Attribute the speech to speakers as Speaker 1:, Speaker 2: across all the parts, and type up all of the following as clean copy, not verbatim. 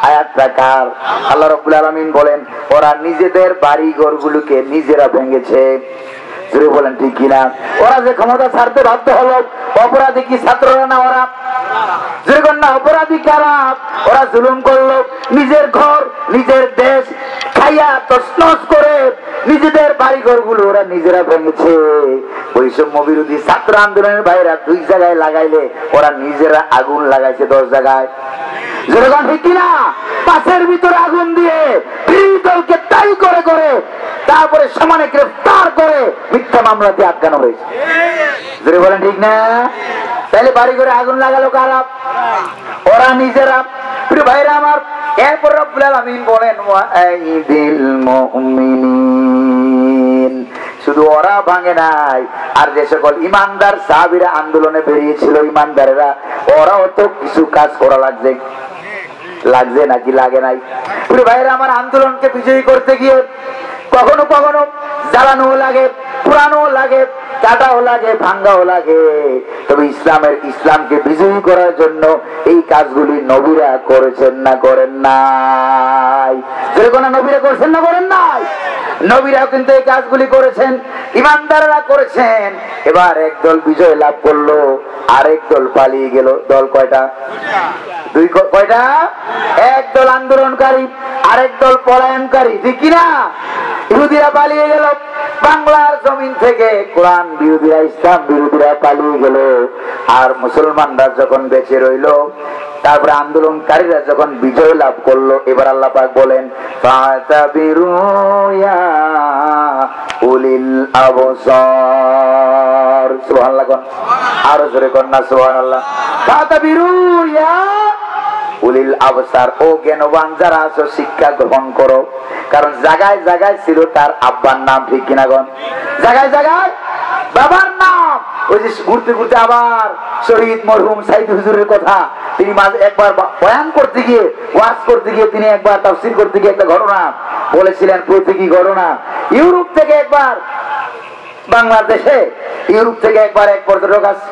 Speaker 1: আয়াতটা কার? আল্লাহ রাব্বুল আলামিন বলেন ওরা নিজেদের বাড়ি ঘরগুলোকে নিজেরা ভেঙেছে। জোরে বলেন ঠিক কিনা? ওরা যে ক্ষমতা ছাড়তে বাধ্য হলো, অপরাধী কি ছাত্ররা না ওরা? যেরকম না অপরাধী কারা? ওরা জুলুম করলো, নিজের ঘর নিজের দেশ খাইয়া তছনছ করে নিজেদের বাড়ি ঘরগুলো ওরা নিজেরা ভেঙেছে। বৈষম্য বিরোধী ছাত্র আন্দোলনের বাইরা 2 জায়গায় লাগাইলে ওরা নিজেরা আগুন লাগাইছে 10 জায়গায়। যেরকম ঠিক কিনা? পাশের ভিতরে আগুন দিয়ে বিরোধী দলকে দায়ী করে করে তারপরে সমানে গ্রেফতার করে মিথ্যা মামলা দিয়ে আটকানো হয়েছে। যদি বলেন ঠিক না? তাহলে বাড়ি ঘরে আগুন লাগালো কারা? ওরা নিজেরা। প্রিয় ভাইরা আমার, এরপর রব্বুল আলামিন বলেন ওয়াইদিল মুমিনিন, শুধু ওরা ভাঙে নাই, আর যে সকল ইমানদার সাহাবীরা আন্দোলনে বেরিয়েছিল ইমানদারেরা, ওরাও তো কিছু কাজ করা লাগছে নাকি লাগে নাই? প্রিয় ভাইরা আমার, আন্দোলনকে বিজয়ী করতে গিয়ে কখনো কখনো জ্বালানো লাগে, পুরানো লাগে, কাটাও লাগে, ভাঙ্গাও লাগে। তবে ইসলামকে বিজয়ী করার জন্য এই কাজগুলি নবীরা করেছেন না করেন নাই? যেরকম নবীরা করেছেন না করেন নাই? নবীরাও কিন্তু এই কাজগুলি করেছেন, ইমানদাররা করেছেন। এবার একদল বিজয় লাভ করলো, আরেক দল পালিয়ে গেল। দল কয়টা? কয়টা? একদল আন্দোলনকারী, আরেক দল পলায়নকারী, ঠিক কিনা? ইহুদিরা পালিয়ে গেল বাংলার জমিন থেকে, কোরআন বিরোধীরা ইসলাম বিরোধীরা পালিয়ে গেল। আর মুসলমানরা যখন বেঁচে রইল, তারপরে আন্দোলনকারীরা যখন বিজয় লাভ করলো, এবার আল্লাহ পাক বলেন ফাতাবিরু ইয়া উলিল আবসার। সুবহানাল্লাহ। আরো জোরে কোন না সুবহানাল্লাহ। ফাতাবিরু ইয়া উলিল আবসার, ও জ্ঞানবান যারা আছো শিক্ষা গ্রহণ করো। কারণ জায়গায় জায়গায় ছিল তার আব্বার নাম, ঠিক কিনা গণ? জায়গায় জায়গায় বাবার নাম। ওই যে ঘুরতে ঘুরতে আবার শহীদ মরহুম সাইদ হুজুরের কথা তিনি একবার বয়ান করতে গিয়ে, ওয়াজ করতে গিয়ে, তিনি একবার তাফসীর করতে গিয়ে একটা ঘটনা বলেছিলেন, প্রতীকী ঘটনা। ইউরোপ থেকে একবার বাংলাদেশে, ইউরোপ থেকে একবার এক পর্যটক আসছে,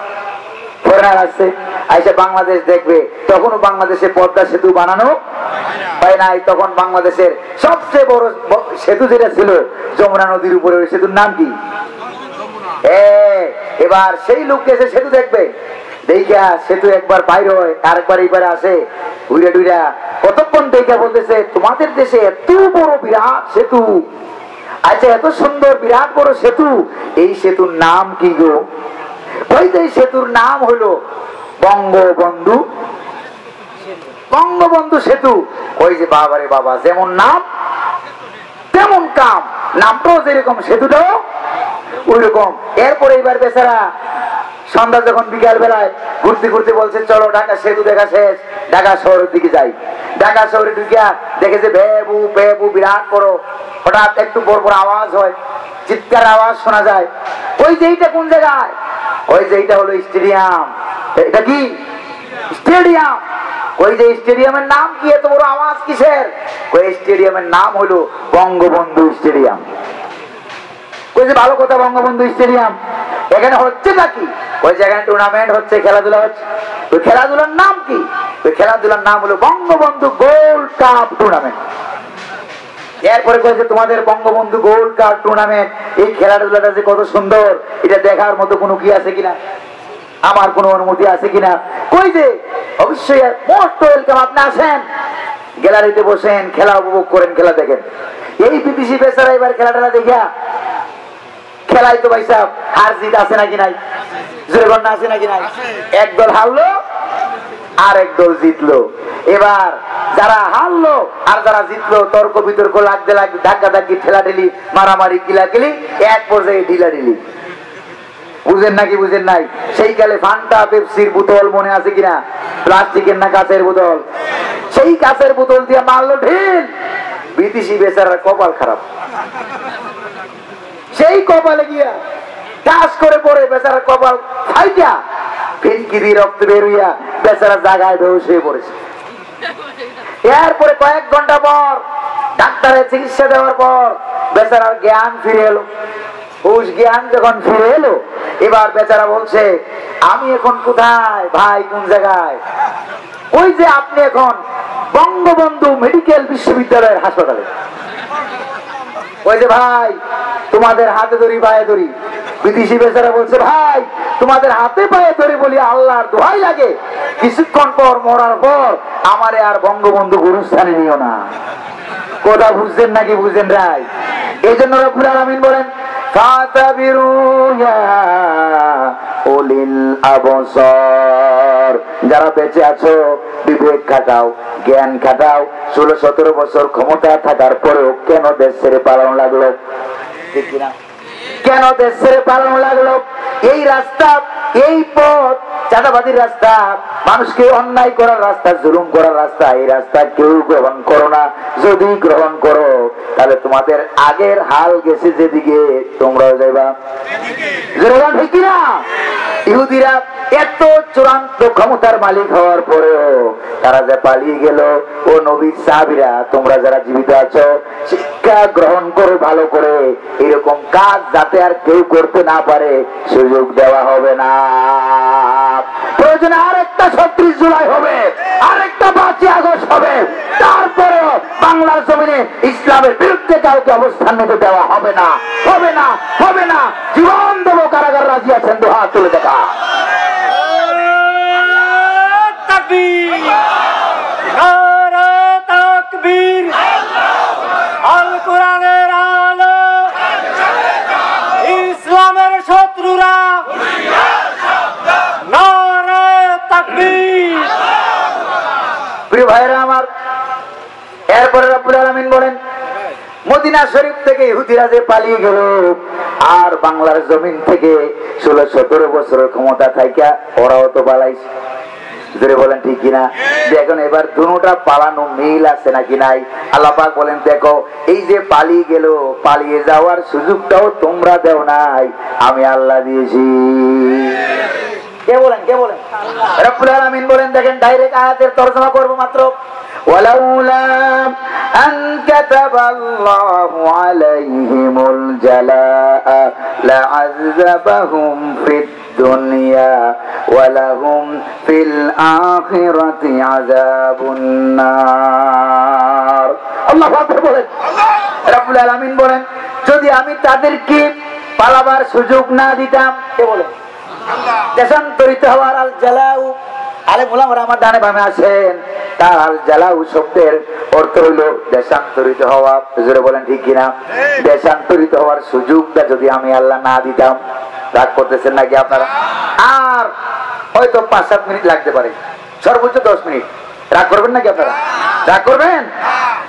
Speaker 1: ফরেনার আসছে, আইসা বাংলাদেশ দেখবে। তখনও বাংলাদেশে পদ্মা সেতু বানানো হয় নাই। তখন বাংলাদেশের সবচেয়ে বড় সেতু যেটা ছিল যমুনা নদীর উপরে, ওই সেতুর নাম কি? এবার সেই লোককে এসে সেতু দেখবে, দেখা সেতু একবার বাইর হয়, আরেকবার এইবারে আসে ঘুরে টুইরা, কতক্ষণ দেখা বলতেছে তোমাদের দেশে এত বড় বিরাট সেতু, আচ্ছা এত সুন্দর বিরাট বড় সেতু, এই সেতুর নাম কি গো? ওই যে সেতুর নাম হলো বঙ্গবন্ধু, বঙ্গবন্ধু সেতু। ওই যে বাবারে বাবা, যেমন নাম তেমন কাম, নামটাও যেরকম সেতুটাও ওই রকম। এরপরে এবার বেচারা সন্ধ্যা যখন বিকাল বেলায় ঘুরতে ঘুরতে বলছে চলো ঢাকা সেতু দেখা শেষ, ঢাকা শহরের দিকে যাই। ঢাকা শহরে ঢুকিয়া দেখেছে বেবু বেবু বিরাট বড়, হঠাৎ একটু বড় বড় আওয়াজ হয়, চিৎকার আওয়াজ শোনা যায়। ওই যে এইটা কোন জায়গায়? ওই যে এইটা হলো স্টেডিয়াম। এটা কি স্টেডিয়াম? ওই যে স্টেডিয়ামের নাম কি, এত বড় আওয়াজ কিসের? ওই স্টেডিয়ামের নাম হলো বঙ্গবন্ধু স্টেডিয়াম। ওই যে ভালো কথা, বঙ্গবন্ধু স্টেডিয়াম। এখানে হচ্ছে নাকি? ওই যেখানে টুর্নামেন্ট হচ্ছে, খেলাধুলা হচ্ছে। ওই খেলাধুলার নাম কি? ওই খেলাধুলার নাম হলো বঙ্গবন্ধু গোল্ড কাপ টুর্নামেন্ট। এরপরে কয়েছে তোমাদের বঙ্গবন্ধু গোল্ড কাপ টুর্নামেন্ট, এই খেলাধুলাটা যে কত সুন্দর, এটা দেখার মতো কোনো কি আছে কিনা, আমার কোনো অনুমতি আছে কিনা? কই যে অবশ্যই মোস্ট ওয়েলকাম, আপনি আসেন, গ্যালারিতে বসেন, খেলা উপভোগ করেন, খেলা দেখেন। এই বিদেশি বেচারা এবার খেলাটা দেখা, খেলায় তো ভাই সাহেব হার জিত আছে নাকি নাই? জোরে না আছে নাকি নাই? একদল হারলো আর একদল জিতলো। এবার যারা হারলো আর যারা জিতলো তর্ক বিতর্ক লাগতে লাগতে ধাক্কা ধাক্কি ঠেলা ঠেলি মারামারি কিলাকিলি, এক পর্যায়ে ঢিলা ঢিলি। বুঝেন নাকি বুঝেন নাই? সেই কালে ফান্টা পেপসির বোতল মনে আছে কিনা? প্লাস্টিকের না কাঁচের বোতল? সেই কাঁচের বোতল দিয়ে মারলো ঢিল। বিদেশি বেচারার কপাল খারাপ, সেই কপালে গিয়া টাস করে পড়ে বেচারার কপাল ফাইটা ফিনকি দিয়ে রক্ত বের হইয়া বেচারা জায়গায় বেহুশ হয়ে পড়েছে। এরপরে কয়েক ঘন্টা পর ডাক্তারের চিকিৎসা দেওয়ার পর বেচারার জ্ঞান ফিরে এলো। হুশ জ্ঞান যখন ফিরে এলো, এবার বেচারা বলছে আমি এখন কোথায় ভাই, কোন জায়গায়? ওই যে আপনি এখন বঙ্গবন্ধু মেডিকেল বিশ্ববিদ্যালয়ের হাসপাতালে। ওই যে ভাই তোমাদের হাতে ধরি পায়ে ধরি, বিদেশি বেচারা বলছে ভাই তোমাদের হাতে পায়ে ধরি বলি আল্লাহর দোহাই লাগে, কিছুক্ষণ পর মরার পর আমারে আর বঙ্গবন্ধু গুরুস্থানে নিও না। কথা বুঝছেন নাকি বুঝেন রাই? এই জন্য রব্বুল আলামিন বলেন ফাতাবিরু ইয়া উলিল আবসার, যারা বেঁচে আছো বিবেক খাটাও, জ্ঞান খাটাও। 16-17 বছর ক্ষমতা থাকার পরেও কেন দেশ ছেড়ে পালানো লাগলো? ঠিক কিনা? কেন দেশ ছেড়ে পালানো লাগলো? এই রাস্তা, এই পথ চাঁদাবাদীর রাস্তা, মানুষকে অন্যায় করার রাস্তা, জুলুম করার রাস্তা, এই রাস্তা কেউ গ্রহণ করো না। যদি গ্রহণ করো তাহলে তোমাদের আগের হাল গেছে যেদিকে তোমরাও যাইবা। ঠিক কিনা? ইহুদিরা এত চূড়ান্ত ক্ষমতার মালিক হওয়ার পরেও তারা যে পালিয়ে গেল, ও নবীর সাহাবীরা তোমরা যারা জীবিত আছো শিক্ষা গ্রহণ করো ভালো করে, এরকম কাজ যাতে আর কেউ করতে না পারে সুযোগ দেওয়া হবে না। প্রয়োজনে আরেকটা 36 জুলাই হবে, আরেকটা 5ই আগস্ট হবে, তারপরেও বাংলার জমিনে ইসলামের বিরুদ্ধে কাউকে অবস্থান নিতে দেওয়া হবে না, হবে না, হবে না। জীবন দেব, কারাগার রাজি আছেন? দু হাত তুলে দেখা।
Speaker 2: আল কোরআনের আলো, ইসলামের শত্রুরা নারে তাকবীর।
Speaker 1: প্রিয় ভাইরা আমার, এরপরে রব্বুল আলামিন বলেন মদিনা শরীফ থেকে ইহুদিরা যে পালিয়ে গেল আর বাংলার জমিন থেকে 16-17 বছরের ক্ষমতা থাইকা ওরাও তো পালাইছে। জোরে বলেন ঠিক কিনা? দেখুন এবার দুটোটা পালানো মিল আছে নাকি নাই? আল্লাহ পাক বলেন দেখো এই যে পালিয়ে গেল, পালিয়ে যাওয়ার সুযোগটাও তোমরা দেও নাই, আমি আল্লাহ দিয়েছি। কে বলেন? কে বলেন? রব্বুল আলামিন বলেন, দেখেন ডাইরেক্ট আয়াতের তরজমা করব মাত্র, ওয়ালাউলা আন কাতাবাল্লাহু আলাইহিমুল জালাআ লা'আযাবাহুম ফিদ দুনিয়া ওয়া লাহুম ফিল আখিরাতি আযাবুন নার। আল্লাহু আকবার বলেন। রব্বুল আলামিন বলেন যদি আমি তাদেরকে পালাবার সুযোগ না দিতাম, কে বলেন? দেশান্তরিত হওয়ার আল জালাউ, আলেম উলামারা আমার ডানে বামে আছেন, তার আল জালাউ শব্দের অর্থ হলো দেশান্তরিত হওয়া। জোরে বলেন ঠিক কিনা? দেশান্তরিত হওয়ার সুযোগটা যদি আমি আল্লাহ না দিতাম, রাগ করতেছেন নাকি আপনারা? আর হয়তো 5-7 মিনিট লাগতে পারে, সর্বোচ্চ 10 মিনিট। রাগ করবেন নাকি আপনারা? রাগ করবেন?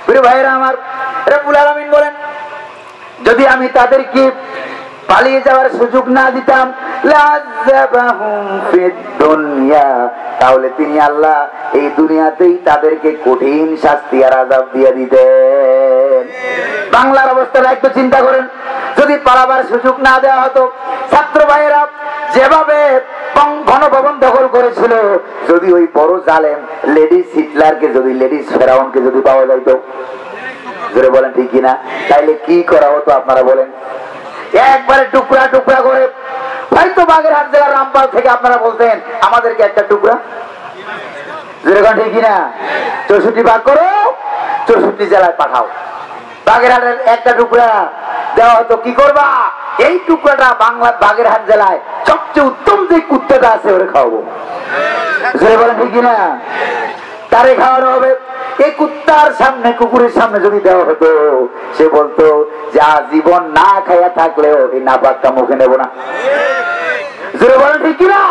Speaker 1: প্রিয় ভাইরা আমার, রব্বুল আলামিন বলেন যদি আমি তাদেরকে পালিয়ে যাওয়ার সুযোগ না দিতাম লাযাবাহুম ফিদ দুনিয়া, তাহলে তিনি আল্লাহ এই দুনিয়াতেই তাদেরকে কঠিন শাস্তি আর আযাব দিয়ে দিতেন। বাংলার অবস্থাটা একটু চিন্তা করেন, যদি পালাবার সুযোগ না দেওয়া হতো, ছাত্র ভাইয়েরা যেভাবে গণভবন দখল করেছিল, যদি ওই বড় জালেম লেডিস হিটলারকে, যদি লেডিস ফেরাউনকে যদি পাওয়া যাইতো, জোরে বলেন ঠিক কিনা, তাইলে কি করা হতো আপনারা বলেন? একবারে টুকরা টুকরা করে, হয়তো বাগেরহাট জেলার রামপাল থেকে আপনারা বলতেন আমাদেরকে একটা টুকরা, জোরে বলেন ঠিক কিনা, 64 ভাগ করো, 64 জেলায় পাঠাও। বাগেরহাটের একটা টুকরা দেওয়া হতো, কি করবা? এই টুকরাটা বাংলা বাগেরহাট জেলায় সবচেয়ে উত্তম যে কুত্তাটা আছে ওরে খাওয়াবো। জোরে বলেন ঠিক কিনা? তারে খাওয়ানো হবে। এই কুত্তার সামনে, কুকুরের সামনে যদি দেওয়া হতো, সে বলতো যে জীবন না খাইয়া থাকলেও এই নাপাকটা মুখে নেব না। জোরে বলেন ঠিক কিনা?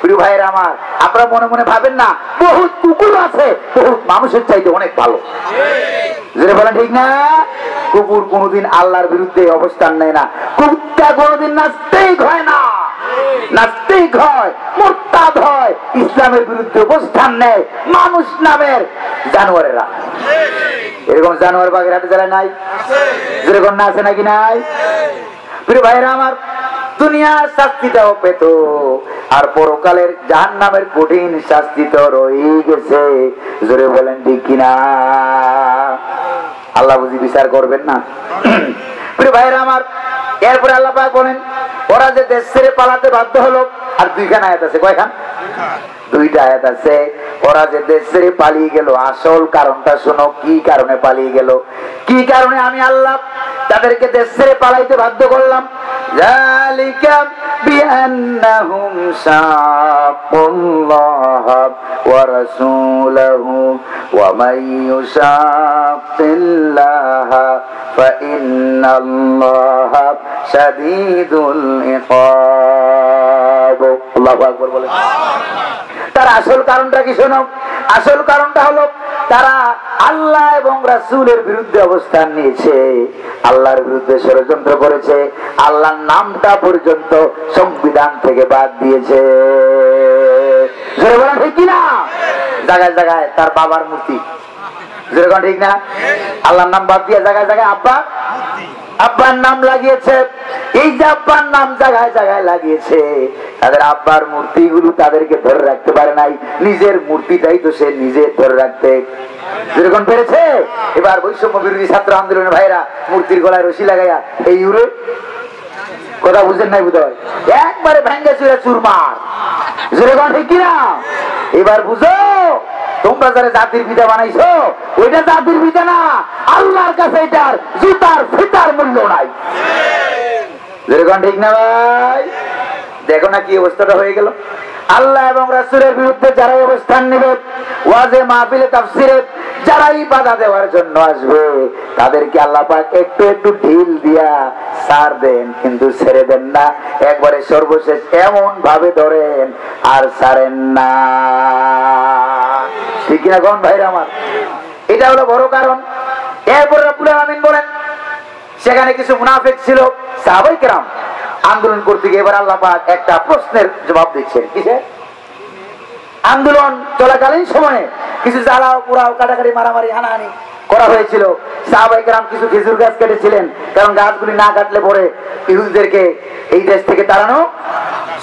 Speaker 1: প্রিয় ভাইয়েরা আমার, আপনারা মনে মনে ভাবেন না বহুত কুকুর আছে বহুত মানুষের চাইতে অনেক ভালো। জোরে বলেন ঠিক না? কুকুর কোনোদিন আল্লাহর বিরুদ্ধে অবস্থান নেয় না, কুত্তা কোনোদিন নাস্তিক হয় না, নাস্তিক হয়, মুরতাদ হয়, ইসলামের বিরুদ্ধে অবস্থান নেয় মানুষ নামের জানোয়ারেরা। এরকম জানোয়ার বাগেরহাট জেলায় নাই? যেরকম না আছে নাকি নাই? প্রিয় ভাইরা আমার, দুনিয়ার শাস্তিটাও পেত আর পরকালের জাহান্নামের কঠিন শাস্তি তো রয়ে গেছে। জোরে বলেন ঠিক কিনা? আল্লাহ বুঝি বিচার করবেন না? প্রিয় ভাইরা আমার, এরপরে আল্লাহ পাক বলেন ওরা যে দেশ ছেড়ে পালাতে বাধ্য হলো, আর 2খান আয়াত আছে। কয়খান? দুইটা আয়াত আছে। ওরা যে দেশ ছেড়ে পালিয়ে গেল, আসল কারণটা শোনো, কি কারণে পালিয়ে গেল, কি কারণে আমি আল্লাহ তাদেরকে দেশ ছেড়ে পালাইতে বাধ্য করলাম। যালিকা বিআন্নাহুম শাক্কুল্লাহ ওয়া রাসূলাহু ওয়া মান ইউশাক্কিল্লাহ ফাইন্নাল্লাহা শাদীদুল ইকাব। আল্লাহু আকবার বলে। তার আসল কারণটা কি শোনো, আসল কারণটা হলো তারা আল্লাহ এবং রাসূলের বিরুদ্ধে অবস্থান নিয়েছে, আল্লাহর বিরুদ্ধে ষড়যন্ত্র করেছে, আল্লাহর নামটা পর্যন্ত সংবিধান থেকে বাদ দিয়েছে। ঠিক কিনা? জায়গায় জায়গায় তার বাবার মূর্তি, যেরকম ঠিক না, আল্লাহর নাম বাদ দিয়ে জায়গায় জায়গায় আব্বার নাম লাগিয়েছে। এই যে আব্বার নাম জায়গায় জায়গায় লাগিয়েছে, তাদের আব্বার মূর্তিগুলো তাদেরকে ধরে রাখতে পারে নাই, নিজের মূর্তিটাই তো সে নিজে ধরে রাখতে যেরকম পেরেছে। এবার বৈষম্য বিরোধী ছাত্র আন্দোলনের ভাইরা মূর্তির গলায় রশি লাগাইয়া এই ইউরো কথা বুঝেন নাই, বুঝতে হয় একবারে ভেঙ্গে চুরে চুরমার, যেরকম ঠিক কিনা? এবার বুঝো, তোমরা যারা জাতির পিতা বানাইছো, ওইটা জাতির পিতা না, আল্লাহর কাছে এটার জুতার ফিতার মূল্য নাই। যেরকম ঠিক না ভাই? দেখো না কি অবস্থাটা হয়ে গেল। আল্লাহ এবং রাসূলের বিরুদ্ধে যারা অবস্থান নেবে, ওয়াজে মাহফিলে তাফসিরে যারাই বাধা দেওয়ার জন্য আসবে, তাদেরকে আল্লাহ পাক একটু একটু ঢিল দিয়া ছাড় দেন, কিন্তু ছেড়ে দেন না, একবারে সর্বশেষ এমন ভাবে ধরেন আর ছাড়েন না। ঠিক কিনা কোন ভাইরা আমার? এটা হলো বড় কারণ। এরপর রব্বুল আলামিন বলেন, সেখানে কিছু মুনাফিক ছিল, সাহাবায়ে কেরাম আন্দোলন করতে গিয়ে এবার আল্লাহ পাক একটা প্রশ্নের জবাব দিচ্ছেন। কিসের? আন্দোলন চলাকালীন সময়ে কিছু জ্বালাও পোড়াও কাটাকাটি মারামারি হানাহানি করা হয়েছিল। সাহাবায়ে কেরাম কিছু খেজুর গাছ কেটেছিলেন, কারণ গাছগুলি না কাটলে পরে ইহুদিদেরকে এই দেশ থেকে তাড়ানো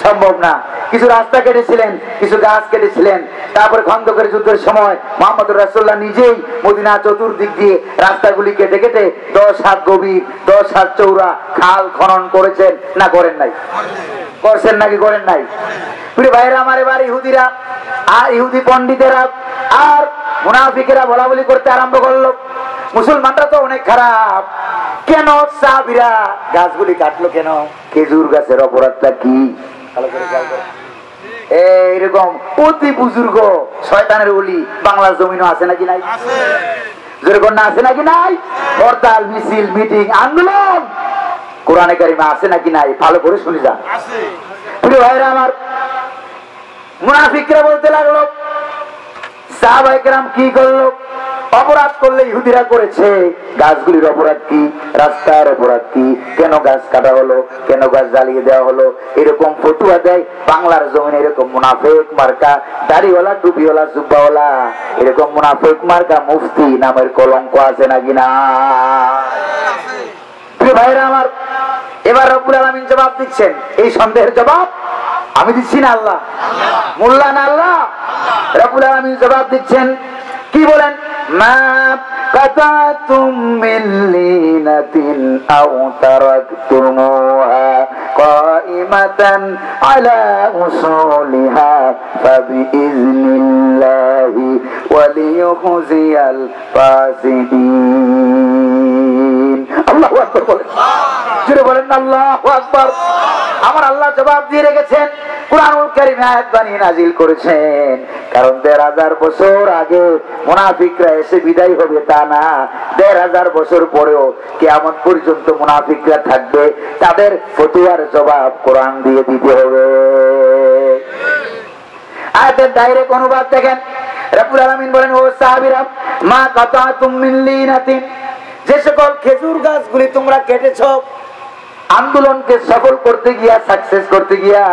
Speaker 1: সম্ভব না। কিছু রাস্তা কেটেছিলেন, কিছু গাছ কেটেছিলেন। তারপরে খন্দকের যুদ্ধের সময় মুহাম্মদুর রাসূলুল্লাহ নিজেই মদিনা চতুর্দিক দিয়ে রাস্তাগুলি কেটে কেটে 10 হাত গভীর 10 হাত চৌড়া খাল খনন করেছেন না করেন নাই? করছেন নাকি করেন নাই? প্রিয় ভাইরা আমার, এবার ইহুদিরা আর ইহুদি পণ্ডিতেরা আর মুনাফিকেরা বলা বলি করতে আরম্ভ করলো, মুসলমানরা তো অনেক খারাপ, কেন সাহাবীরা গাছগুলি কাটলো কেন? খেজুর গাছের অপরাধটা কি? এইরকম অতি বুজুর্গ শয়তানের ওলি বাংলার জমিনও আছে নাকি নাই? যেরকম না আছে নাকি নাই? হরতাল মিছিল মিটিং আন্দোলন কোরআনে কারিমে আছে নাকি নাই? ভালো করে শুনে যান। প্রিয় ভাইরা আমার, মুনাফিকরা বলতে লাগলো, সাহাবায়ে কেরাম কি করলো? অপরাধ করলে ইহুদিরা করেছে, গাছগুলির অপরাধ কি? রাস্তার অপরাধ কি? কেন গাছ কাটা হলো? কেন গাছ জ্বালিয়ে দেওয়া হলো? এরকম ফতুয়া দেয় বাংলার জমিনে। এরকম মুনাফিক মার্কা দাড়িওয়ালা টুপিওয়ালা জুব্বাওয়ালা, এরকম মুনাফিক মার্কা মুফতি নামের কলঙ্ক আছে নাকি না? প্রিয় ভাইরা আমার, এবার রব্বুল আলামিন জবাব দিচ্ছেন। এই সন্দেহের জবাব আমি দিচ্ছি না, আল্লাহ মোল্লা না আল্লাহ। রব্বুল আলামিন জবাব দিচ্ছেন, কি বলেন? মা কাতাতুম মিন লিনাতিন আও তারাকতুমুহা কাইমাতান আলা উসুলিহা ফাবিইজনিল্লাহি ওয়া লিইউখজিয়াল ফাসিদিন। আল্লাহু আকবার বলেন, জোরে বলেন আল্লাহু আকবার। আমার আল্লাহ জবাব দিয়ে রেখেছেন, কুরআনুল কারীমে আয়াত বানিয়ে নাজিল করেছেন, কারণ ১৫০০ বছর আগে মুনাফিকরা এসে বিদায় হবে তা না, ১৫০০ বছর পরেও কিয়ামত পর্যন্ত মুনাফিকরা থাকবে, তাদের ফতোয়ার জবাব কোরআন দিয়ে দিতে হবে। আয়াতের ডাইরেক্ট অনুবাদ দেখেন, রব্বুল আলামিন বলেন, ও সাহাবীরা, মা কাতাতুম মিন লিনাতিন, যে সকল খেজুর গাছগুলি তোমরা কেটেছো আন্দোলনকে সফল করতে গিয়া, সাকসেস করতে গিয়া,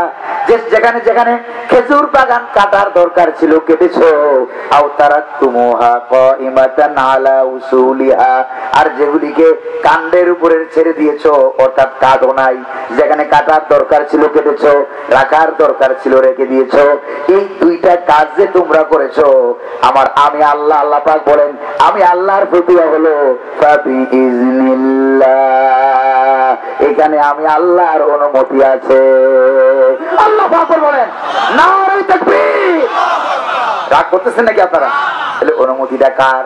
Speaker 1: যে যেখানে যেখানে খেজুর বাগান কাটার দরকার ছিল কেটেছো, আও তারাকতুমুহা কাইমাতান আলা উসুলিহা, আর যেগুলিকে কাণ্ডের উপরে ছেড়ে দিয়েছো, অর্থাৎ কাটো নাই, যেখানে কাটার দরকার ছিল কেটেছো, রাখার দরকার ছিল রেখে দিয়েছো, এই দুইটা কাজ যে তোমরা করেছো, আমি আল্লাহ, আল্লাহ পাক বলেন, আমি আল্লাহর ফতোয়া হলো ফাবিইজনিল্লাহ এখানে আমি আল্লাহর অনুমতি আছে। আল্লাহু আকবার বলেন, নারে তাকবীর। রাগ করতেছেন নাকি আপনারা? তাহলে অনুমতিটা কার?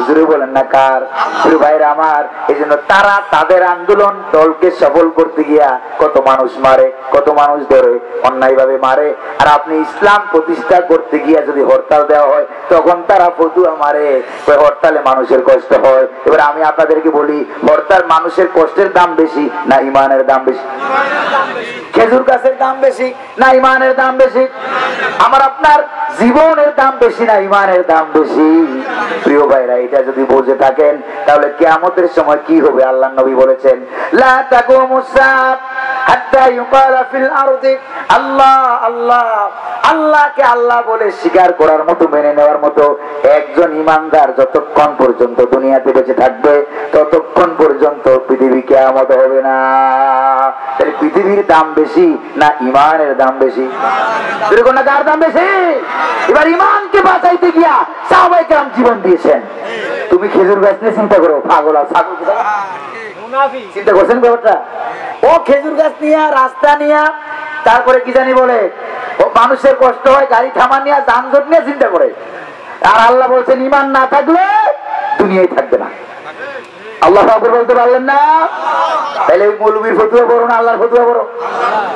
Speaker 1: জোরে বলেন না কার? প্রিয় ভাইরা আমার, এই জন্য তারা তাদের আন্দোলন দলকে সফল করতে গিয়া কত মানুষ মারে, কত মানুষ ধরে অন্যায় ভাবে মারে। আর আপনি ইসলাম প্রতিষ্ঠা করতে গিয়া যদি হরতাল দেওয়া হয় তখন তারা ফতুয়া মারে, হরতালে মানুষের কষ্ট হয়। এবার আমি আপনাদেরকে বলি, হরতাল মানুষের কষ্টের দাম বেশি না ইমানের দাম বেশি? খেজুর গাছের দাম বেশি না ইমানের দাম বেশি? আমার আপনার জীবনের দাম বেশি না ইমানের দাম বেশি? প্রিয় ভাইরা, এটা যদি বুঝে থাকেন তাহলে কিয়ামতের সময় কি হবে? আল্লাহর নবী বলেছেন, লা তাকুমুস সাআত হাত্তা ইউকালা ফিল আরদি আল্লাহ আল্লাহ। আল্লাহকে আল্লাহ বলে স্বীকার করার মতো, মেনে নেওয়ার মতো একজন ইমানদার যতক্ষণ পর্যন্ত দুনিয়াতে বেঁচে থাকবে ততক্ষণ পর্যন্ত পৃথিবী কিয়ামত হবে না। তাহলে পৃথিবীর দাম বেশি না ইমানের দাম বেশি? কার দাম বেশি? এবার ইমানকে বাঁচাইতে গিয়া সাহাবায়ে কেরাম জীবন দিয়েছেন। তুমি খেজুর গাছ নিয়ে চিন্তা করো, পাগল আর ছাগল চিন্তা করছেন ব্যাপারটা? ও খেজুর গাছ নিয়ে, রাস্তা নিয়ে, তারপরে কি জানি বলে, ও মানুষের কষ্ট হয় গাড়ি থামা নিয়ে, যানজট নিয়ে চিন্তা করে। আর আল্লাহ বলছেন ইমান না থাকলে দুনিয়ায় থাকবে না। আল্লাহ আকবার বলতে পারলেন না? তাহলে ওই মৌলবীর ফতুয়া বড় না আল্লাহর ফতুয়া বড়?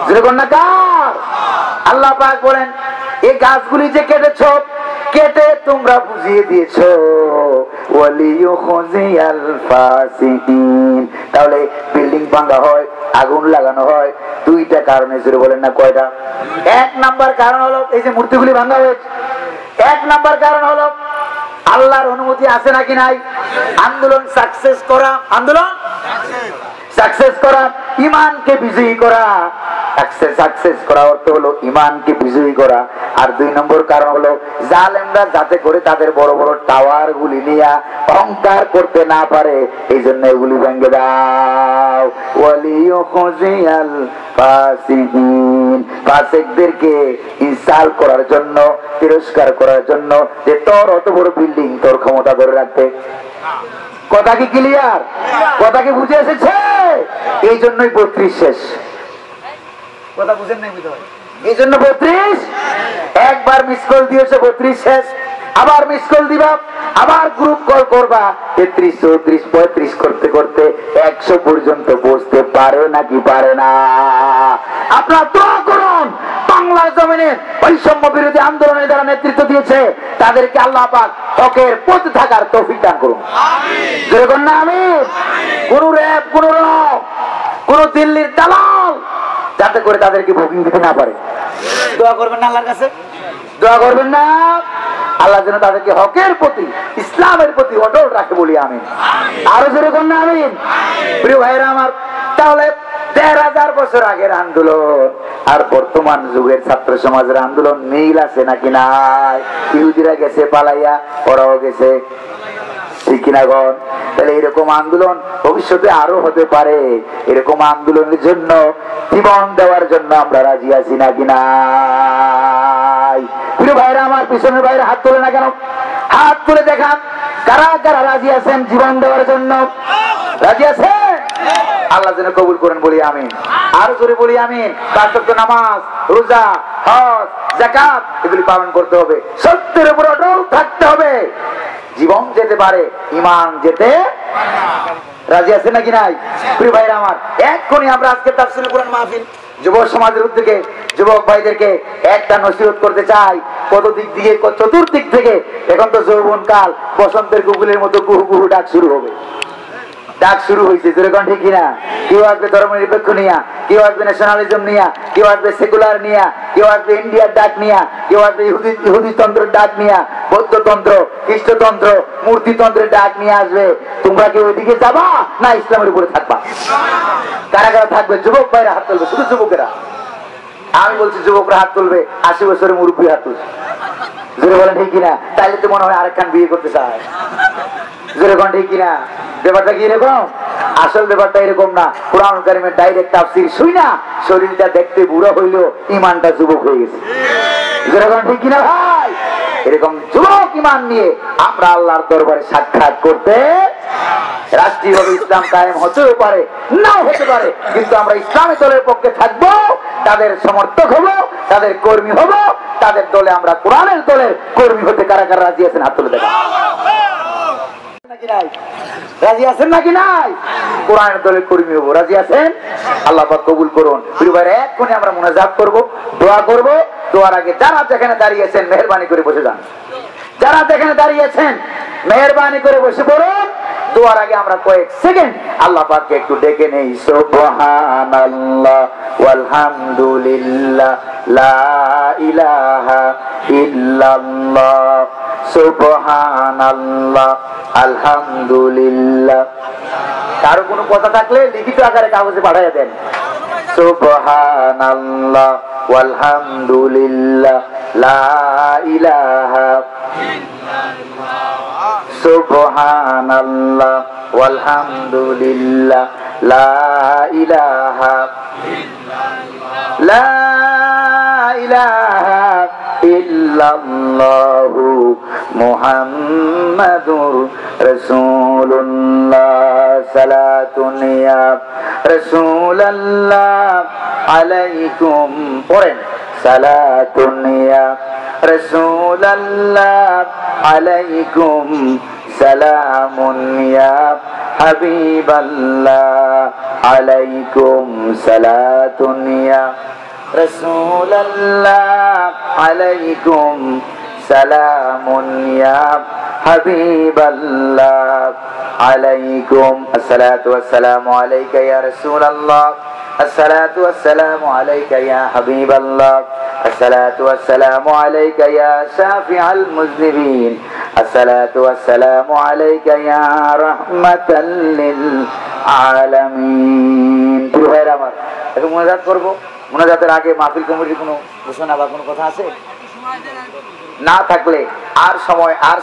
Speaker 1: যেরকম না কার? আল্লাহ পাক বলেন, এই গাছগুলি যে কেটেছো, কেটে তোমরা বুঝিয়ে দিয়েছো ওয়ালিয়ুখজিয়াল ফাসিকিন। তাহলে বিল্ডিং ভাঙা হয়, আগুন লাগানো হয় দুইটা কারণে। জোরে বলেন না কয়টা? এক নাম্বার কারণ হলো এই যে মূর্তিগুলি ভাঙা হয়েছে, এক নাম্বার কারণ হলো আল্লাহর অনুমতি আছে নাকি নাই? আন্দোলন সাকসেস করা, আন্দোলন সাকসেস করা, ইমানকে বিজয়ী করা। সাকসেস করা অর্থ হলো ইমানকে বিজয়ী করা। আর দুই নম্বর কারণ হলো জালেমরা যাতে করে তাদের বড় বড় টাওয়ার গুলি নিয়ে অহংকার করতে না পারে, এই জন্য এগুলি ভেঙে দাও। ওয়ালিয়ুখজিয়াল ফাসিকিন, ফাসিকদেরকে ইনসাল্ট করার জন্য, তিরস্কার করার জন্য যে তোর অত বড় বিল্ডিং, তোর ক্ষমতা ধরে রাখতে। কথা কি ক্লিয়ার? কথা কি বুঝে এসেছে? এই জন্যই 32 শেষ। কথা বুঝেন নাই বুঝতে হয়, এই জন্য 32। একবার মিস কল দিয়েছে 32 শেষ, আবার মিস কল দিবা, আবার গ্রুপ কল করবা, 33, 34, 35 করতে করতে 100 পর্যন্ত পৌঁছতে পারে নাকি পারে না? আপনারা দোয়া করুন, বাংলার জমিনে বৈষম্য বিরোধী আন্দোলনে যারা নেতৃত্ব দিয়েছে তাদেরকে আল্লাহ পাক হকের পথে থাকার তৌফিক দান করুন। যেরকম না আমিন। কোন র‍্যাব, কোন র, কোন দিল্লির দালাল যাতে করে তাদেরকে বুকিং দিতে না পারে। দোয়া করবেন না আল্লাহর কাছে? দোয়া করবেন না আল্লাহ যেন তাদেরকে হকের প্রতি, ইসলামের প্রতি অটল রাখে, বলি আমিন। আরো যেরকম না আমিন। প্রিয় ভাইরা আমার, তাহলে 1000 বছর আগের আন্দোলন আর বর্তমান যুগের ছাত্র সমাজের আন্দোলন মিল আছে নাকি নাই? ইহুদিরা গেছে পালাইয়া, ওরাও গেছে, ঠিক কিনা গণ? তাহলে এরকম আন্দোলন ভবিষ্যতে আরো হতে পারে। এরকম আন্দোলনের জন্য জীবন দেওয়ার জন্য আমরা রাজি আছি নাকি নাই? প্রিয় ভাইরা আমার, পিছনের ভাইরা হাত তোলে না কেন? হাত তুলে দেখান কারা কারা রাজি আছেন জীবন দেওয়ার জন্য। রাজি আছেন? আল্লাহ যেন কবুল করেন, বলি আমিন। আরো জোরে বলি আমিন। 5 ওয়াক্ত নামাজ, রোজা, হজ, যাকাত এগুলি পালন করতে হবে, সত্যের উপর অটল থাকতে হবে। জীবন যেতে পারে, ইমান যেতে। রাজি আছে নাকি নাই? প্রিয় ভাইরা আমার, এক্ষুনি আমরা আজকে তাফসীরুল কুরআন মাহফিল যুব সমাজের উদ্যোগে যুবক ভাইদেরকে একটা নসিহত করতে চাই। কত দিক দিয়ে, চতুর্দিক থেকে। এখন তো যৌবন কাল, বসন্তের কুকুলের মতো কুহু কুহু ডাক শুরু হবে। ডাক শুরু হয়েছে, যেরকম ঠিক কিনা? কেউ আসবে ধর্ম নিরপেক্ষ নিয়া, কেউ আসবে ন্যাশনালিজম নিয়া, কেউ আসবে সেকুলার নিয়া, কেউ আসবে ইন্ডিয়ার ডাক নিয়া, কেউ আসবে ইহুদি তন্ত্রের ডাক নিয়া, বৌদ্ধতন্ত্র, খ্রিস্টতন্ত্র, মূর্তিতন্ত্রের ডাক নিয়ে আসবে। তোমরা কি ওইদিকে যাবা না ইসলামের উপরে থাকবা? কারা কারা থাকবে? যুবক ভাইরা হাত তুলবে, শুধু যুবকেরা। আমি বলছি যুবকরা হাত তুলবে, 80 বছরের মুরব্বী হাত তুলবে। জোরে বলেন ঠিক কিনা? তাইলে তো মনে হয় আরেকখান বিয়ে করতে চায়। জোরে বলেন ঠিক কিনা? ব্যাপারটা কি এরকম? আসল ব্যাপারটা এরকম না। কুরআন কারীমের ডাইরেক্ট তাফসীর শুই না, শরীরটা দেখতে বুড়া হইলেও ইমানটা যুবক হয়ে গেছে। জোরে বলেন ঠিক কিনা ভাই? এরকম যুবক ইমান নিয়ে আমরা আল্লাহর দরবারে সাক্ষাৎ করতে রাষ্ট্রীয়ভাবে ইসলাম কায়েম হতেও পারে, নাও হতে পারে, কিন্তু আমরা ইসলামী দলের পক্ষে থাকবো, তাদের সমর্থক হব, তাদের কর্মী হব, তাদের দলে আমরা কোরআনের দলের কর্মী হতে কারা কারা রাজি আছেন হাত তুলে দেখা। রাজি আছেন নাকি নাই? কোরআনের দলের কর্মী হবো, রাজি আছেন? আল্লাহ পাক কবুল করুন। পরিবারে এক্ষুনি আমরা মুনাজাত করব, দোয়া করব। দোয়ার আগে যারা যেখানে দাঁড়িয়েছেন মেহেরবানি করে বসে যান। যারা যেখানে দাঁড়িয়েছেন মেহেরবানি করে বসে পড়ুন। দোয়ার আগে আমরা কয়েক সেকেন্ড আল্লাহ পাককে একটু ডেকে নেই। সুবহানাল্লাহ ওয়ালহামদুলিল্লাহ লা ইলাহা ইল্লাল্লাহ সুবহানাল্লাহ আলহামদুলিল্লাহ। কারো কোনো কথা থাকলে লিখিত আকারে কাগজে পাঠিয়ে দেন। সুবহানাল্লাহ ওয়ালহামদুলিল্লাহ লা ইলাহা সুবহানাল্লাহ ওয়ালহামদুলিল্লাহ লা ইলাহা লা ইলাহা ইল্লাল্লাহু মুহাম্মাদুর রাসূলুল্লাহ সালাতুন ইয়া রাসূলুল্লাহ আলাইকুম পড়েন সালাতুন ইয়া রাসূলুল্লাহ আলাইকুম সালামুন ইয়া হাবিবাল্লাহ আলাইকুম সালাতুন ইয়া রাসূলুল্লাহ আলাইকুম সালামুন ইয়া হাবিবাল্লাহ আলাইকুম আসসালাতু ওয়াসসালামু আলাইকা ইয়া রাসূলুল্লাহ আসসালাতু ওয়াসসালামু আলাইকা ইয়া হাবিবাল্লাহ আসসালাতু ওয়াসসালামু আলাইকা ইয়া শাফিআল মুযনিবিন আসসালাতু ওয়াসসালামু আলাইকা ইয়া রাহমাতাল লিল আলামিন। প্রিয় ভাইরা আমার, এখন মুনাজাত করব। মুনাজাতের আগে মাহফিল কমিটির কোনো ঘোষণা বা কোনো কথা আছে? না থাকলে আর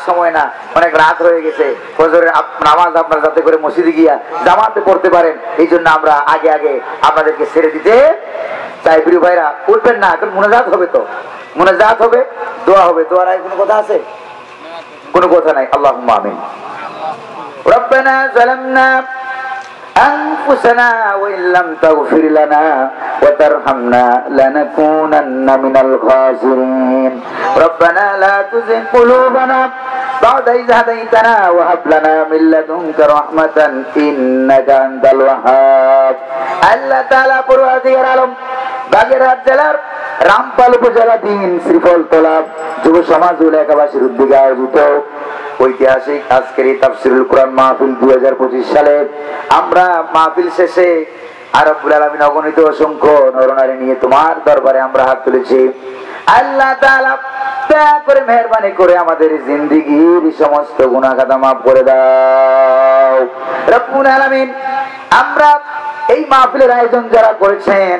Speaker 1: সময় না, অনেক রাত হয়ে গেছে। ফজরের নামাজ আপনারা যাতে করে মসজিদে গিয়া জামাতে পড়তে পারেন, এই জন্য আমরা আগে আগে আপনাদেরকে ছেড়ে দিতে চাই। প্রিয় ভাইরা উঠবেন না, এখন মুনাজাত হবে, তো মুনাজাত হবে, দোয়া হবে। দোয়ার আগে কোনো কথা আছে? কোনো কথা নাই। আল্লাহুম্মা আমিন। রব্বানা যালামনা أنفسنا وإن لم تغفر لنا وترحمنا لنكونن من الخاسرين ربنا لا تزغ قلوبنا بعد إذ هديتنا وهب لنا من لدنك رحمة إنك أنت الوهاب। আল্লাহ তাআলা পরওয়ারদিগার আলম বাগেরহাট জেলার রামপাল উপজেলাধীন শ্রীফলতলা যুব সমাজ এলাকাবাসীর উদ্যোগে আয়োজিত ঐতিহাসিক আজকের এই তাফসীরুল কোরআন মাহফিল 2025 সালে আমরা মাহফিল শেষে আর রব্বুল আলামিন অগণিত অসংখ্য নরনারী নিয়ে তোমার দরবারে আমরা হাত তুলেছি। আল্লাহ তাআলা দয়া করে মেহেরবানি করে আমাদের জিন্দেগীর সমস্ত গুনাহ খাতা মাফ করে দাও রব্বুল আলামিন। আমরা এই মাহফিলের আয়োজন যারা করেছেন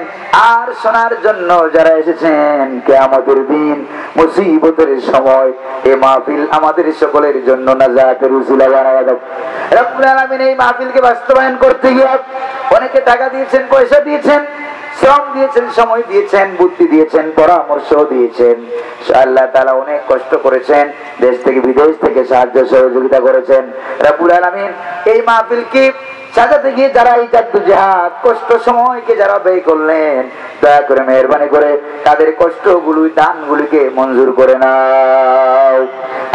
Speaker 1: আর শোনার জন্য যারা এসেছেন, কিয়ামতের দিন মুসিবতের সময় এই মাহফিল আমাদের সকলের জন্য নাজাতের উসিলা বানায়া দাও রব্বুল আলামিন। এই মাহফিলকে বাস্তবায়ন করতে গিয়ে অনেকে টাকা দিয়েছেন, পয়সা দিয়েছেন, শ্রম দিয়েছেন, সময় দিয়েছেন, বুদ্ধি দিয়েছেন, পরামর্শ দিয়েছেন। আল্লাহ তাআলা অনেক কষ্ট করেছেন, দেশ থেকে বিদেশ থেকে সাহায্য সহযোগিতা করেছেন রব্বুল আলামিন। এই মাহফিলকে সাজাতে গিয়ে যারা এই জাদ্দুজিহাদ কষ্ট সময়কে যারা ব্যয় করলেন, দয়া করে মেহেরবানি করে তাদের কষ্টগুলো দানগুলিকে মঞ্জুর করে নাও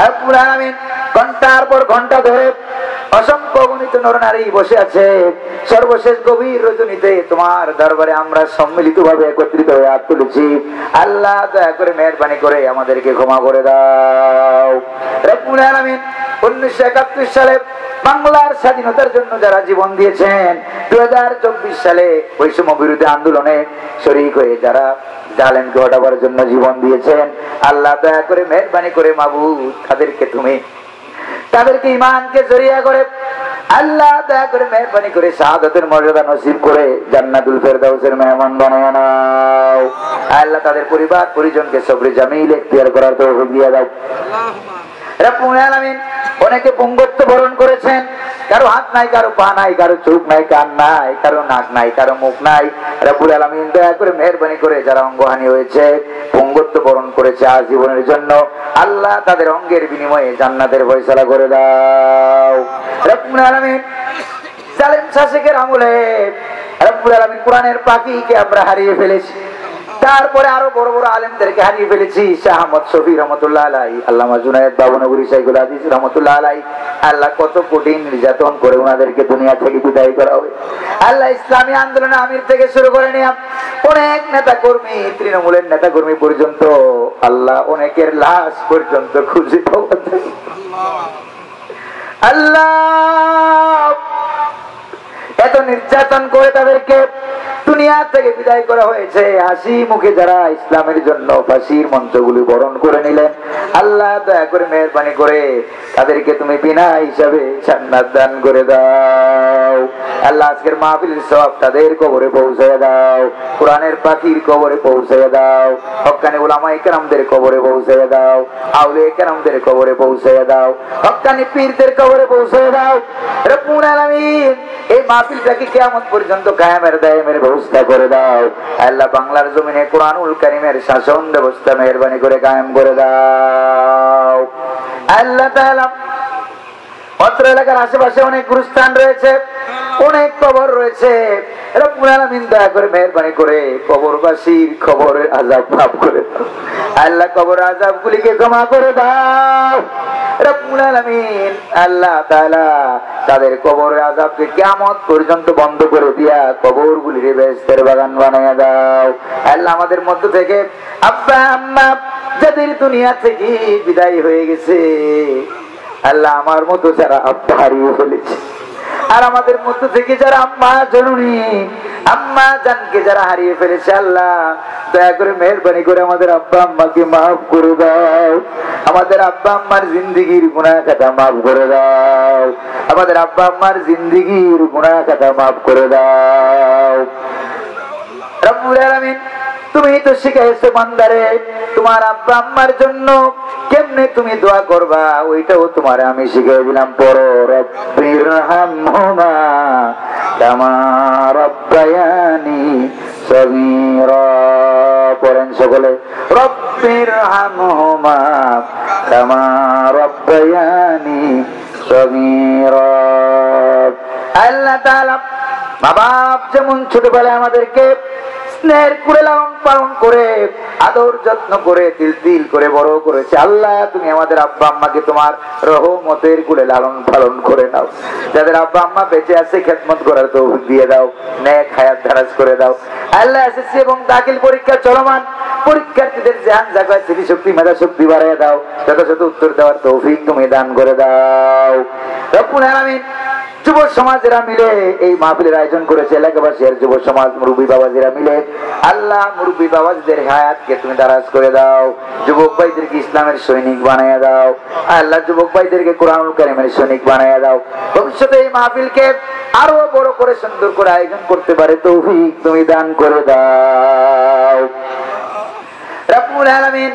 Speaker 1: রব্বুল আলামিন। ঘন্টার পর ঘন্টা ধরে অসংখ্য গণিত নরনারী বসে আছে। সর্বশেষ গভীর রজনীতে তোমার দরবারে আমরা সম্মিলিত ভাবে একত্রিত হয়ে হাত তুলেছি। আল্লাহ দয়া করে মেহেরবানি করে আমাদেরকে ক্ষমা করে দাও রব্বুল আলামিন। 1971 সালে বাংলার স্বাধীনতার জন্য যারা জীবন দিয়েছেন, 2024 সালে বৈষম্য বিরোধী আন্দোলনে শরীক হয়ে যারা জালেমকে হটাবার জন্য জীবন দিয়েছেন, আল্লাহ দয়া করে মেহেরবানি করে মাবুদ তাদেরকে ইমানকে জড়িয়ে করে আল্লাহ দয়া করে মেহেরবানি করে শাহাদাতের মর্যাদা নসিব করে জান্নাতুল ফেরদাউসের মেহমান বানায় নাও আল্লাহ। তাদের পরিবার পরিজনকে সবরে জামিল ইখতিয়ার করার তৌফিক দিয়ে দাও রব্বুল আলামিন। অনেকে পঙ্গুত্ব বরণ করেছেন, কারো হাত নাই, কারো পা নাই, কারো চোখ নাই, কান নাই, কারো নাক নাই, কারো মুখ নাই রব্বুল আলামিন। দয়া করে মেহেরবানি করে যারা অঙ্গহানি হয়েছে, পঙ্গুত্ব বরণ করেছে আজীবনের জন্য, আল্লাহ তাদের অঙ্গের বিনিময়ে জান্নাতের ফয়সালা করে দাও রব্বুল রব্বুল আলামিন জালেম শাসকের আমলে রব্বুল আলামিন কোরআনের পাখিকে আমরা হারিয়ে ফেলেছি। তারপরে আরো বড় বড় আলেমদেরকে হারিয়ে ফেলেছি। শাহ আহমদ শফি রহমতুল্লাহ আলাইহি, আল্লামা জুনায়েদ বাবনগরী শাইখুল হাদিস রহমতুল্লাহ আলাইহি, আল্লাহ কত কঠিন নির্যাতন করে ওনাদেরকে দুনিয়া থেকে বিদায় করা হবে। আল্লাহ ইসলামী আন্দোলনে আমির থেকে শুরু করে নিয়ে অনেক নেতা কর্মী, তৃণমূলের নেতা কর্মী পর্যন্ত, আল্লাহ অনেকের লাশ পর্যন্ত খুঁজে পাওয়া যায়। আল্লাহ এত নির্যাতন করে তাদেরকে দুনিয়া থেকে বিদায় করা হয়েছে। হাসি মুখে যারা ইসলামের জন্য ফাঁসির মঞ্চগুলি বরণ করে নিলেন, আল্লাহ দয়া করে মেহেরবানি করে তাদেরকে তুমি বিনা হিসাবে জান্নাত দান করে দাও। আল্লাহ আজকের মাহফিলের সওয়াব তাদের কবরে পৌঁছে দাও, কোরআনের পাখির কবরে পৌঁছে দাও, হক্কানি উলামায়ে কেরামদের কবরে পৌঁছে দাও, আউলিয়া কেরামদের কবরে পৌঁছে দাও, হক্কানি পীরদের কবরে পৌঁছে দাও। রব্বুল আলামিন এই মাহফিলটাকে কিয়ামত পর্যন্ত কায়েমের দায়েমের ব্যবস্থা করে দাও। আল্লাহ বাংলার জমিনে কোরআনুল কারীমের শাসন ব্যবস্থা মেহেরবানি করে কায়েম করে দাও। আল্লাহ তাআলা অত্র এলাকার আশেপাশে অনেক গুরুস্থান রয়েছে, অনেক কবর রয়েছে। রব্বুল আলামিন দয়া করে মেহেরবানি করে কবরবাসীর কবরের আযাব মাফ করে দাও। আল্লাহ কবর আযাবগুলিকে ক্ষমা করে দাও। রব্বুল আলামিন আল্লাহ তাআলা তাদের কবরের আযাবকে কিয়ামত পর্যন্ত বন্ধ করে দিয়া কবরগুলিকে বেহেশতের বাগান বানায়া দাও। আল্লাহ আমাদের মধ্য থেকে আব্বা আম্মা যাদের দুনিয়া থেকে বিদায় হয়ে গেছে, আল্লাহ আমার মতো যারা আব্বা হারিয়ে ফেলেছে, আর আমাদের মধ্য থেকে যারা আম্মা জননী আম্মা জানকে যারা হারিয়ে ফেলেছে, আল্লাহ দয়া করে মেহেরবানি করে আমাদের আব্বা আম্মাকে মাফ করে দাও। আমাদের আব্বা আম্মার জিন্দেগির গুনাহ খাতা মাফ করে দাও। আমাদের আব্বা আম্মার জিন্দেগির গুনাহ খাতা মাফ করে দাও। রব্বুল আলামিন তুমি তো শিখাইছো বান্দারে তোমার আব্বা আম্মার জন্য কেমনে তুমি দোয়া করবা, ওইটাও তোমার আমি শিখিয়ে দিলাম। পড়ো রব্বিরহামহুমা কামা রাব্বায়ানি সগীরা। পড়েন সকলে, রব্বিরহামহুমা কামা রাব্বায়ানি সগীরা। আল্লাহ তাআলা মা বাপ যেমন ছোটবেলায় আমাদেরকে স্নেহের করে লালন পালন করে আদর যত্ন করে তিল তিল করে বড় করেছে, আল্লাহ তুমি আমাদের আব্বা আম্মাকে তোমার রহমতের কুলে লালন পালন করে নাও। যাদের আব্বা আম্মা বেঁচে আছে খেদমত করার তৌফিক দিয়ে দাও, নেক হায়াত দারাজ করে দাও। আল্লাহ এসএসসি এবং দাখিল পরীক্ষা চলমান, পরীক্ষার্থীদের জ্ঞান জায়গায় স্মৃতিশক্তি মেধা শক্তি বাড়িয়ে দাও, যথাযথ উত্তর দেওয়ার তৌফিক তুমি দান করে দাও। রব্বুল আলামিন যুব সমাজেরা মিলে এই মাহফিলের আয়োজন করেছে, এলাকাবাসী আর যুব সমাজ মুরব্বী বাবাজিরা মিলে, আল্লাহ মুরব্বী বাবাজিদের হায়াতকে তুমি দারাজ করে দাও। যুবক ভাইদেরকে ইসলামের সৈনিক বানাইয়া দাও। আল্লাহ যুবক ভাইদেরকে কোরআনুল কারীমের সৈনিক বানাইয়া দাও। ভবিষ্যতে এই মাহফিলকে আরো বড় করে সুন্দর করে আয়োজন করতে পারে তৌফিক তুমি দান করে দাও। রব্বুল আলামিন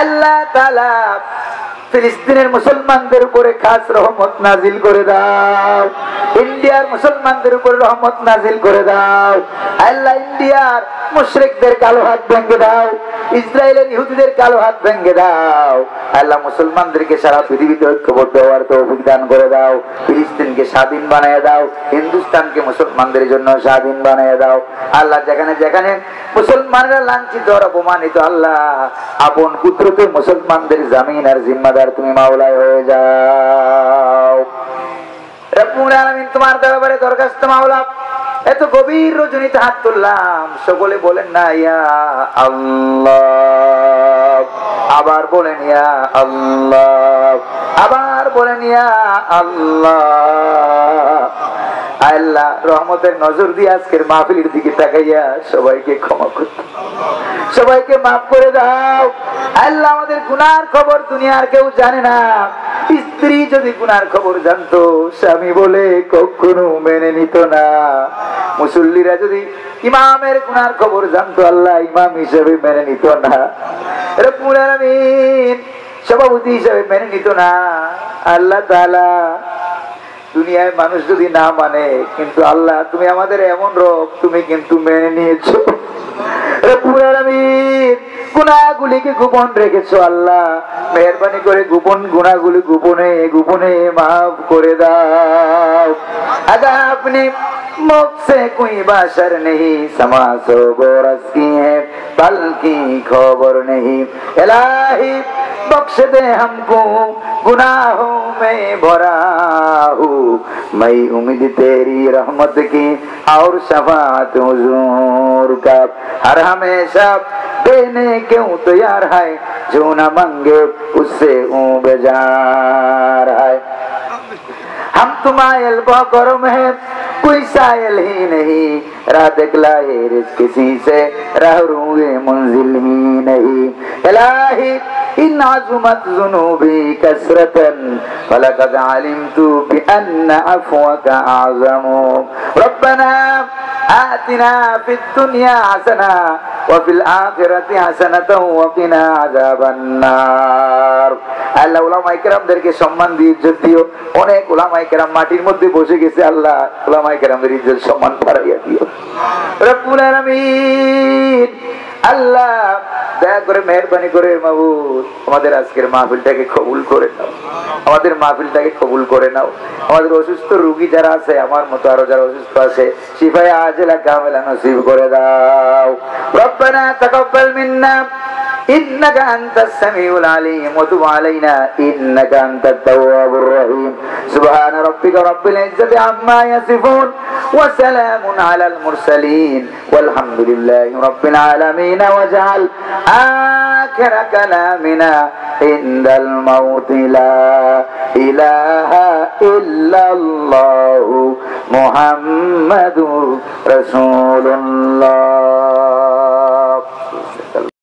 Speaker 1: আল্লাহ তাআলা ফিলিস্তিনের মুসলমানদের উপরে খাস রহমত নাজিল করে দাও। ইন্ডিয়ার মুসলমানদের উপরে রহমত নাজিল করে দাও। আল্লাহ ইন্ডিয়ার মুশরিকদের কালো হাত ভেঙে দাও, ইসরায়েলের ইহুদিদের কালো হাত ভেঙে দাও। আল্লাহ মুসলমানদেরকে সারা পৃথিবীতে ঐক্যবদ্ধ হওয়ার তৌফিক দান করে দাও। ফিলিস্তিনকে স্বাধীন বানিয়ে দাও, হিন্দুস্তানকে মুসলমানদের জন্য স্বাধীন বানিয়ে দাও। আল্লাহ যেখানে যেখানে মুসলমানরা লাঞ্ছিত আর অপমানিত, আল্লাহ আপন কুদরতে মুসলমানদের জামিন আর জিম্মাদার তুমি মাওলায় হয়ে যাও। রব্বুল আলামিন তোমার দরবারে দরখাস্ত মাওলা, এত গভীর রজনীতে হাত তুললাম, সকলে বলেন না ইয়া আল্লাহ, আবার বলেন ইয়া আল্লাহ, আবার বলেন ইয়া আল্লাহ। আল্লাহ রহমতের নজর দিয়ে আজকের মাহফিলের দিকে তাকাইয়া সবাইকে ক্ষমা করতে, সবাইকে মাফ করে দাও। আল্লাহ আমাদের গুনার খবর দুনিয়ার কেউ জানে না। স্ত্রী যদি গুনার খবর জানতো, স্বামী বলে কখনো মেনে নিত না। মুসল্লিরা যদি ইমামের গুনার খবর জানতো, আল্লাহ ইমাম হিসেবে মেনে নিত না। রব্বুল আলামিন সভাপতি হিসেবে মেনে নিত না। আল্লাহ তাআলা দুনিয়ায় মানুষ যদি না মানে, কিন্তু আল্লাহ তুমি আমাদের এমন রব, তুমি কিন্তু মেনে নিয়েছো। রব্বুল আলামিন গুনাহগুলিকে গোপন রেখেছো আল্লাহ, মেহেরবানি করে গোপন গুনাহগুলি গোপনে গোপনে মাফ করে দাও। अगर आपने मुझसे कोई बशर नहीं, समा सो गोरस की है पल की खबर नहीं, इलाही बख्श दे हमको गुनाहों में भरा हूँ, मैं उम्मीद तेरी रहमत की और शफाअत हुजूर का, हर हमेशा देने क्यों तैयार है, जो न मांगे उससे बेजार है। हम तुम्हारे बकरम है, कोई सायल ही नहीं, राह दिखलाए किसी से राह रूए मंजिल ही नहीं, इलाही इन आजुमत जुनूबी कसरतन फलकद अलिमतु बिअन्न अफ़्वका आज़मु, रब्बना आतिना फिद दुनिया हसना व फिल आखिरति हसनतन व किना अज़ाबन नार। আল্লাহ উলামায়ে কেরামদেরকে সম্মান দিয়ে ইজ্জত দিও। অনেক উলামায়ে কেরাম মাটির মধ্যে বসে গেছে, আল্লাহ উলামায়ে কেরামদের ইজ্জত সম্মান বাড়াইয়া দিও রব্বুল আলামিন। আল্লাহ দয়া করে মেহেরবানি করে মাবুদ আমাদের আজকের মাহফিলটাকে কবুল করে নাও, আমাদের মাহফিলটাকে কবুল করে নাও। আমাদের অসুস্থ রোগী যারা আছে, আমার মতো আরো যারা অসুস্থ আছে, শিফায়ে আজেলা কামেলা নসিব করে দাও। রব্বানা তাকাব্বাল মিন্না إنك أنت السميع العليم وتب علينا إنك أنت التواب الرحيم، سبحان ربك رب العزة عما يصفون وسلام على المرسلين والحمد لله رب العالمين، واجعل آخر كلامنا عند الموت لا إله إلا الله محمد رسول الله।